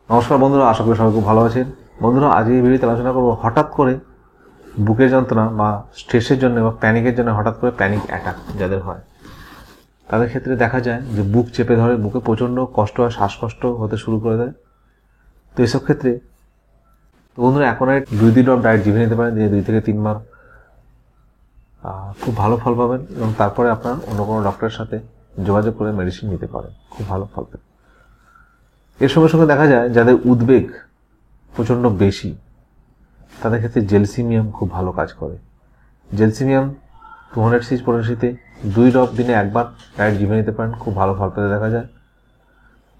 নমস্কার বন্ধুরা, আশা করি সবাই খুব ভালো আছেন। বন্ধুরা, আজ এই ভিডিওতে আলোচনা করবো হঠাৎ করে বুকের যন্ত্রণা বা স্ট্রেসের জন্য বা প্যানিকের জন্য হঠাৎ করে প্যানিক অ্যাটাক যাদের হয়, তাদের ক্ষেত্রে দেখা যায় যে বুক চেপে ধরে, বুকে প্রচণ্ড কষ্ট হয়, শ্বাসকষ্ট হতে শুরু করে দেয়। তো এইসব ক্ষেত্রে বন্ধুরা অ্যাকোনাইট 2 ড্রপ ডায়েট জিভে নিতে পারেন, দিয়ে 2 থেকে 3 বার খুব ভালো ফল পাবেন এবং তারপরে আপনার অন্য কোনো ডক্টরের সাথে যোগাযোগ করে মেডিসিন নিতে পারেন, খুব ভালো ফল পাবেন। এর সঙ্গে সঙ্গে দেখা যায় যাদের উদ্বেগ প্রচণ্ড বেশি, তাদের ক্ষেত্রে জেলসিমিয়াম খুব ভালো কাজ করে। জেলসিমিয়াম 200 potency-তে 2 ড্রপ দিনে একবার ডায়েট জিভে নিতে পারেন, খুব ভালো ফল পেতে দেখা যায়।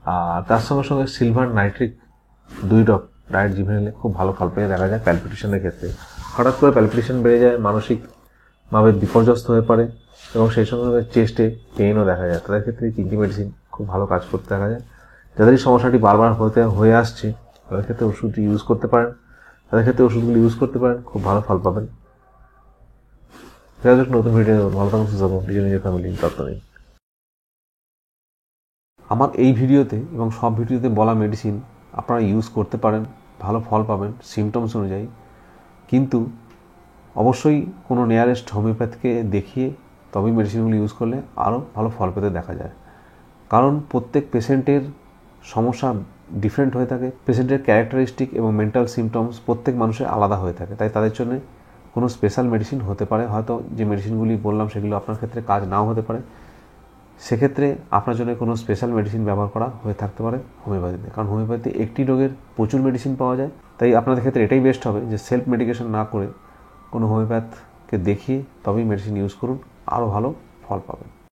আর তার সঙ্গে সঙ্গে সিলভার নাইট্রিক 2 ড্রপ ডায়েট জিভে নিলে খুব ভালো ফল পেতে দেখা যায়। প্যালপিটেশনের ক্ষেত্রে হঠাৎ করে প্যালপিটেশন বেড়ে যায়, মানসিকভাবে বিপর্যস্ত হয়ে পড়ে এবং সেই সঙ্গে সঙ্গে চেস্টে পেইনও দেখা যায়। তাদের ক্ষেত্রে এই 3টি মেডিসিন খুব ভালো কাজ করতে দেখা যায়। যাদের এই সমস্যাটি বারবার হয়ে আসছে, তাদের ক্ষেত্রে ওষুধটি ইউজ করতে পারেন, ওষুধগুলি ইউজ করতে পারেন, খুব ভালো ফল পাবেন। দেখা যাক নতুন ভিডিও। ভালো থাকুন, সুস্থ থাকুন, নিজের ফ্যামিলি যত্ন নিন। আমার এই ভিডিওতে এবং সব ভিডিওতে বলা মেডিসিন আপনারা ইউজ করতে পারেন, ভালো ফল পাবেন সিমটমস অনুযায়ী, কিন্তু অবশ্যই কোনো নিয়ারেস্ট হোমিওপ্যাথকে দেখিয়ে তবেই মেডিসিনগুলো ইউজ করলে আরও ভালো ফল পেতে দেখা যায়। কারণ প্রত্যেক পেশেন্টের সমস্যা ডিফারেন্ট হয়ে থাকে, পেশেন্টের ক্যারেক্টারিস্টিক এবং মেন্টাল সিমটমস প্রত্যেক মানুষের আলাদা হয়ে থাকে। তাই তাদের জন্য কোনো স্পেশাল মেডিসিন হতে পারে, হয়তো যে মেডিসিনগুলি বললাম সেগুলো আপনার ক্ষেত্রে কাজ নাও হতে পারে। সেক্ষেত্রে আপনার জন্য কোনো স্পেশাল মেডিসিন ব্যবহার করা হয়ে থাকতে পারে হোমিওপ্যাথিতে, কারণ হোমিওপ্যাথি একটি রোগের প্রচুর মেডিসিন পাওয়া যায়। তাই আপনাদের ক্ষেত্রে এটাই বেস্ট হবে যে সেলফ মেডিকেশন না করে কোনো হোমিওপ্যাথকে দেখিয়ে তবেই মেডিসিন ইউজ করুন, আরও ভালো ফল পাবেন।